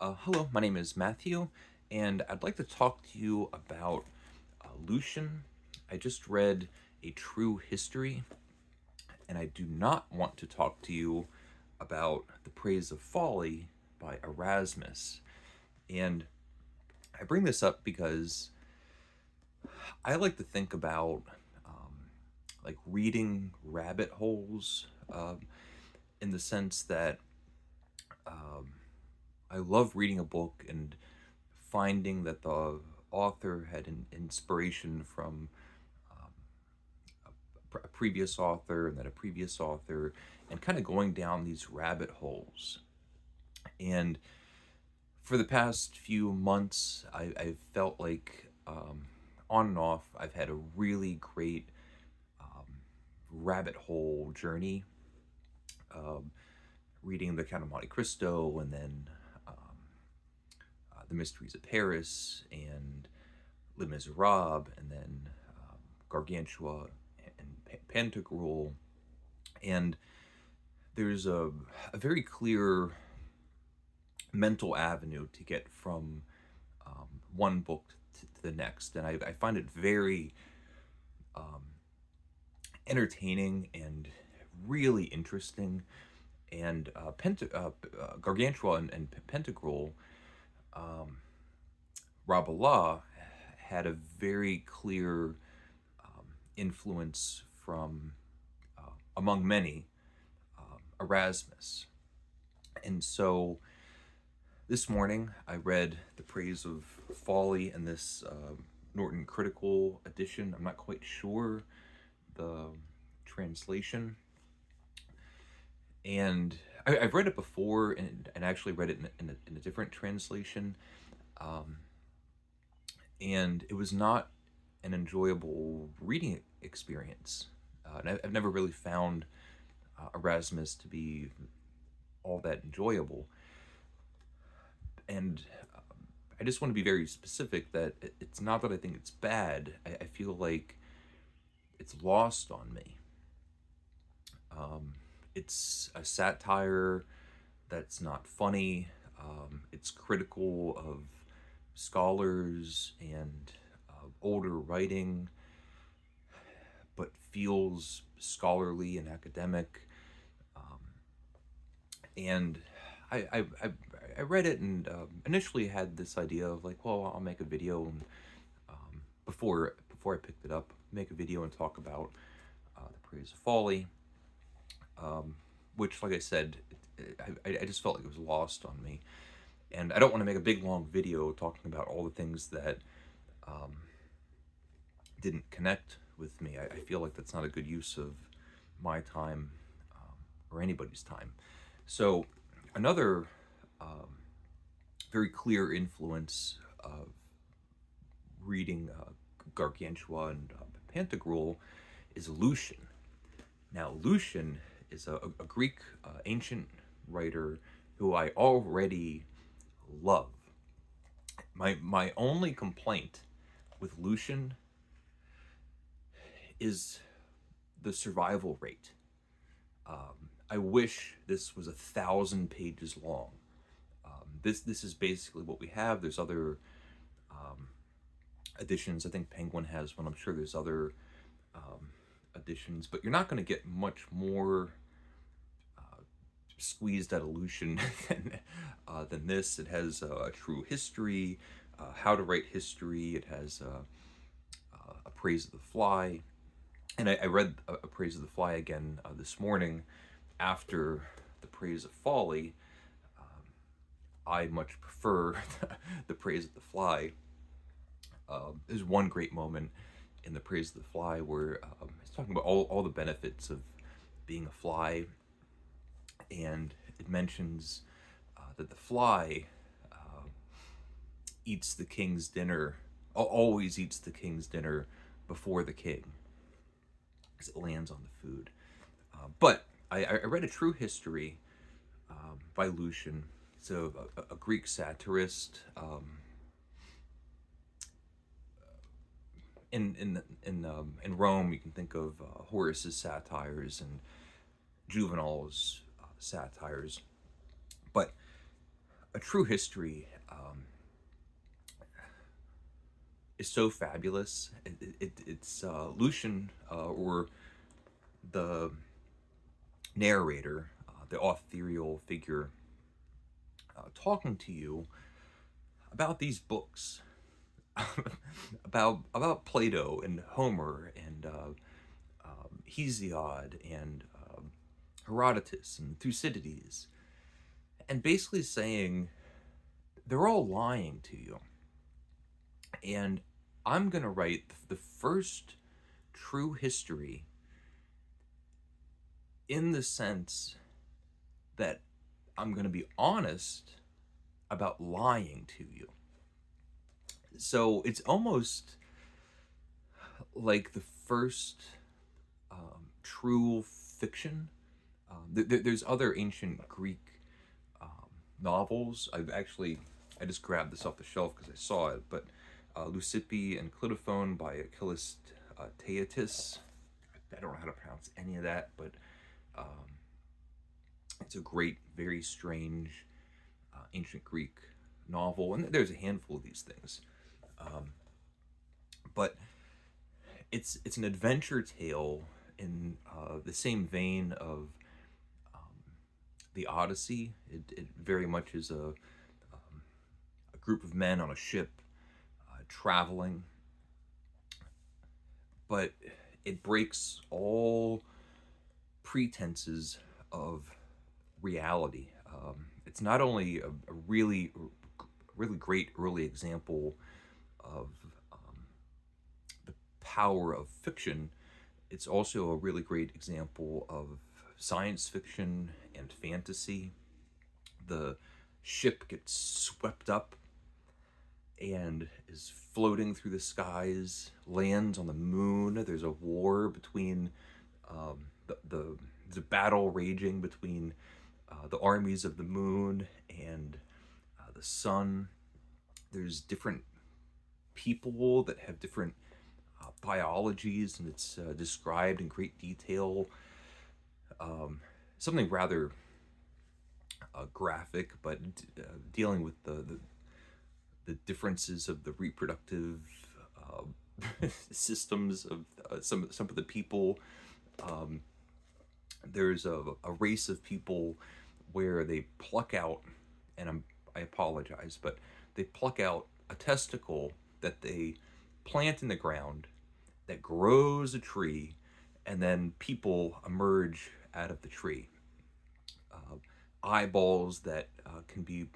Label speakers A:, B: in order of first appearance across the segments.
A: Hello, my name is Matthew, and I'd like to talk to you about Lucian. I just read A True History, and I do not want to talk to you about The Praise of Folly by Erasmus. And I bring this up because I like to think about like reading rabbit holes in the sense that um, I love reading a book and finding that the author had an inspiration from um, a previous author and then a previous author, and kind of going down these rabbit holes. And for the past few months, I've felt like on and off, I've had a really great um, rabbit hole journey. Um, Reading The Count of Monte Cristo, and then um, The Mysteries of Paris, and Les Miserables, and then Gargantua and Pantagruel. And there's a very clear mental avenue to get from one book to the next. And I find it very um, entertaining and really interesting. And Gargantua and Pantagruel, um, Rabelais had a very clear influence from, among many, Erasmus. And so this morning I read The Praise of Folly in this Norton Critical edition. I'm not quite sure the translation. And I've read it before, and actually read it in a different translation. Um, and it was not an enjoyable reading experience. And I've never really found Erasmus to be all that enjoyable. And I just want to be very specific that it's not that I think it's bad. I feel like it's lost on me. It's a satire that's not funny. It's critical of scholars and older writing, but feels scholarly and academic. Um, and I read it and initially had this idea of like, well, I'll make a video and before I picked it up, make a video and talk about The Praise of Folly, which, like I said, I just felt like it was lost on me. And I don't want to make a big long video talking about all the things that um, didn't connect with me. I feel like that's not a good use of my time or anybody's time. So another very clear influence of reading Gargantua and Pantagruel is Lucian. Now, Lucian is a Greek ancient writer who I already love. My only complaint with Lucian is the survival rate. I wish this was 1,000 pages long. This is basically what we have. There's other editions. I think Penguin has one. I'm sure there's other editions, but you're not going to get much more squeezed out of Lucian than this. It has a true history, how to write history. It has a praise of the fly, and I read a praise of the fly again this morning after the praise of folly. I much prefer the praise of the fly. There's one great moment in the praise of the fly where he's talking about all the benefits of being a fly, and it mentions that the fly eats the king's dinner, always eats the king's dinner before the king, because it lands on the food. But I read A True History by Lucian. So a Greek satirist. In Rome, you can think of Horace's satires and Juvenal's satires. But A True History is so fabulous. It's Lucian, or the narrator, the authorial figure, talking to you about these books, about Plato and Homer and Hesiod and Herodotus and Thucydides, and basically saying they're all lying to you. And I'm going to write the first true history in the sense that I'm going to be honest about lying to you. So it's almost like the first true fiction. There's other ancient Greek novels. I just grabbed this off the shelf because I saw it, but Leucippe and Clitophon by Achilles Theaetus. I don't know how to pronounce any of that, but it's a great, very strange ancient Greek novel, and there's a handful of these things. But it's an adventure tale in the same vein of the Odyssey. It very much is a group of men on a ship traveling, but it breaks all pretenses of reality. It's not only a really great early example of the power of fiction, it's also a really great example of science fiction and fantasy. The ship gets swept up and is floating through the skies, lands on the moon. There's a war between there's a battle raging between the armies of the moon and the sun. There's different people that have different biologies, and it's described in great detail. Something rather graphic, but dealing with the differences of the reproductive systems of some of the people. There's a race of people where they pluck out, and I apologize, but they pluck out a testicle that they plant in the ground that grows a tree, and then people emerge out of the tree. Eyeballs that can be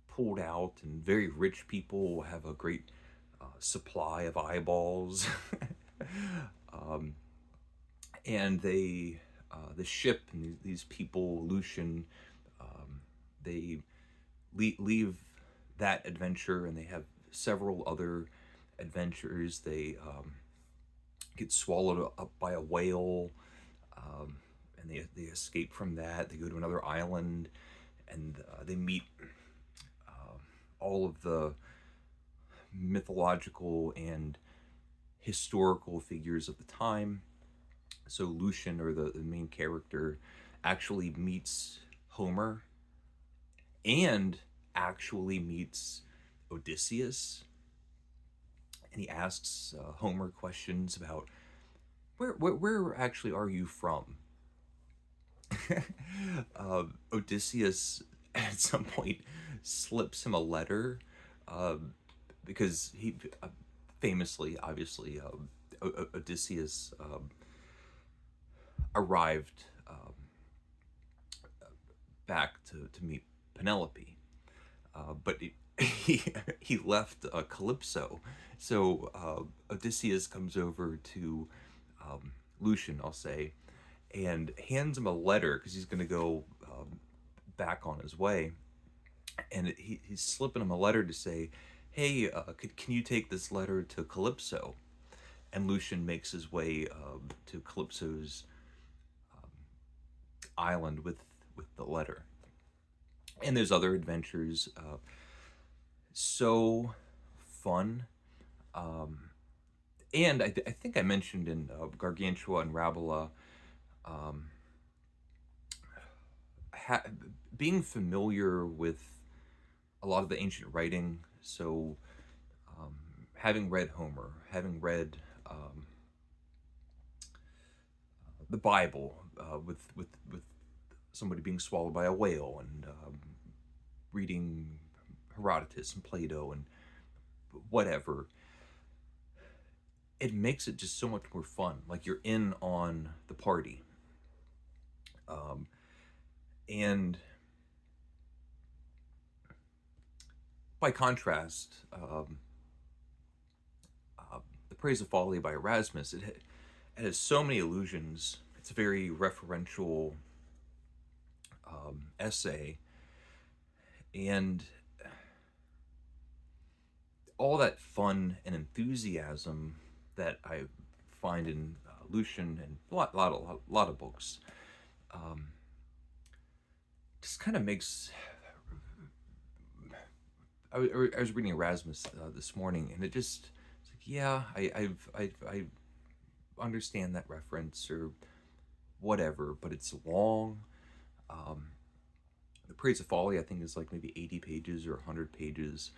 A: pulled out, and very rich people have a great supply of eyeballs. And the ship and these people, Lucian, they leave that adventure, and they have several other adventures. They get swallowed up by a whale, and they escape from that. They go to another island, and they meet all of the mythological and historical figures of the time. So Lucian, or the main character, actually meets Homer and actually meets Odysseus, and he asks Homer questions about where actually are you from? Odysseus at some point slips him a letter because he famously, obviously, Odysseus arrived back to meet Penelope, but he left Calypso. So Odysseus comes over to Lucian, I'll say, and hands him a letter because he's going to go back on his way. And he's slipping him a letter to say, hey, can you take this letter to Calypso? And Lucian makes his way to Calypso's island with the letter. And there's other adventures. So fun. And I think I mentioned in Gargantua and Rabola, being familiar with a lot of the ancient writing. So, um, having read Homer, having read the Bible, with somebody being swallowed by a whale, and reading Herodotus and Plato and whatever, it makes it just so much more fun. Like, you're in on the party. Um, and by contrast, The Praise of Folly by Erasmus, it has so many allusions. It's a very referential essay, and all that fun and enthusiasm that I find in Lucian and a lot of books, just kind of makes. I was reading Erasmus this morning, and it's like, yeah, I understand that reference or whatever, but it's long. Um, the Praise of Folly, I think, is like maybe 80 pages or 100 pages.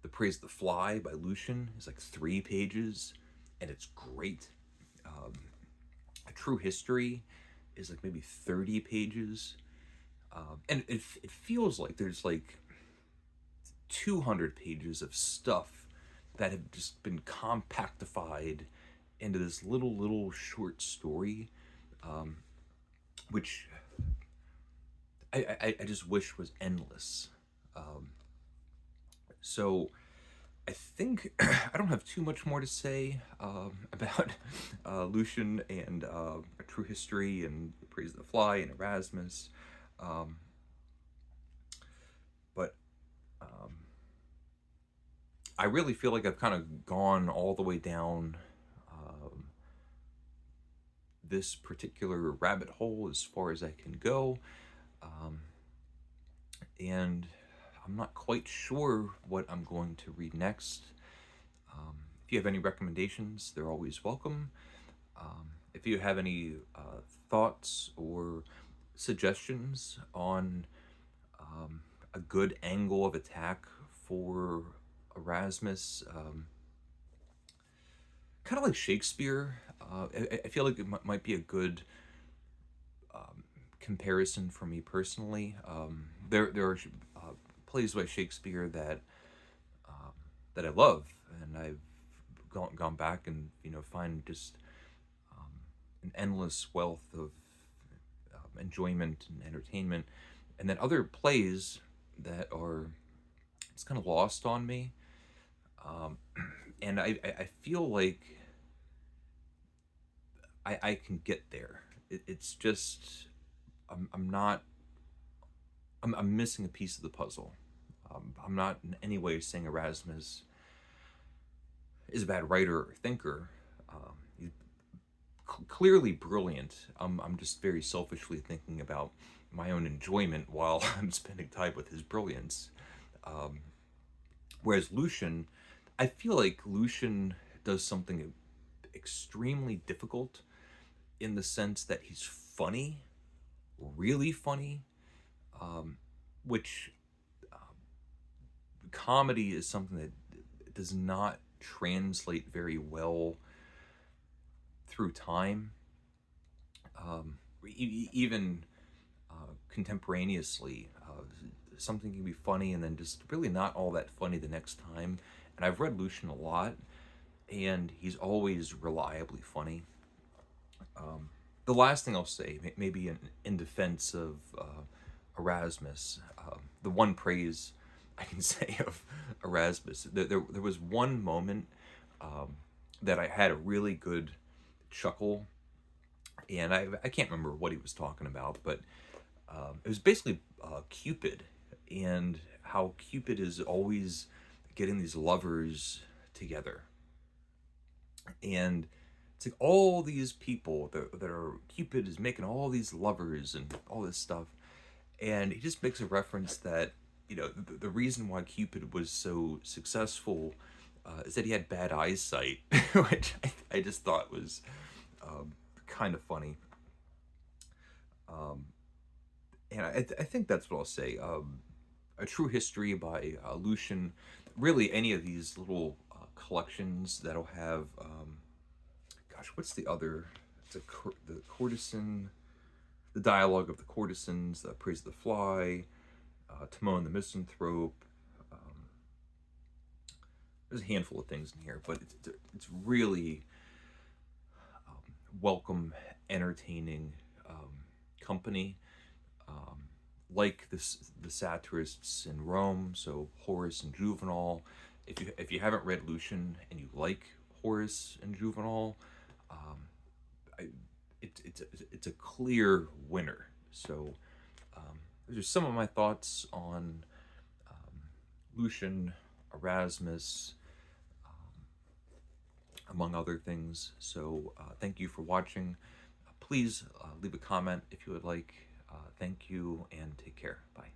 A: The Praise of the Fly by Lucian is like 3 pages, and it's great. Um, A True History is like maybe 30 pages. And it feels like there's like 200 pages of stuff that have just been compactified into this little short story, um, which I just wish was endless. Um, so I think I don't have too much more to say about Lucian and A True History and The Praise of the Fly and Erasmus. Um, but I really feel like I've kind of gone all the way down this particular rabbit hole as far as I can go. Um, and I'm not quite sure what I'm going to read next. If you have any recommendations, they're always welcome. If you have any thoughts or suggestions on a good angle of attack for Erasmus, kind of like Shakespeare, I feel like it might be a good comparison for me personally. There are plays by Shakespeare that I love, and I've gone back and find just an endless wealth of enjoyment and entertainment, and then other plays that are it's kind of lost on me, um, and I feel like I can get there. It's just I'm not I'm missing a piece of the puzzle. I'm not in any way saying Erasmus is a bad writer or thinker. He's clearly brilliant. I'm just very selfishly thinking about my own enjoyment while I'm spending time with his brilliance. Um, Whereas Lucian, I feel like Lucian does something extremely difficult in the sense that he's funny, really funny, um, which comedy is something that does not translate very well through time. Even contemporaneously, something can be funny and then just really not all that funny the next time. And I've read Lucian a lot, and he's always reliably funny. The last thing I'll say, maybe in defense of Erasmus, the one praise I can say of Erasmus, there was one moment that I had a really good chuckle, and I can't remember what he was talking about, but it was basically Cupid, and how Cupid is always getting these lovers together. And it's like all these people that are Cupid is making all these lovers and all this stuff, and he just makes a reference that the reason why Cupid was so successful is that he had bad eyesight, which I just thought was kind of funny. And I think that's what I'll say. A True History by Lucian. Really, any of these little collections that'll have, gosh, what's the other? It's the courtesan, the dialogue of the courtesans, the praise of the fly, Timon the misanthrope. Um, there's a handful of things in here, but it's really welcome, entertaining company. Um, like the satirists in Rome, so Horace and Juvenal. If you haven't read Lucian and you like Horace and Juvenal, um, I, it's a clear winner. So those are some of my thoughts on Lucian, Erasmus, among other things. So thank you for watching. Please leave a comment if you would like. Thank you and take care. Bye.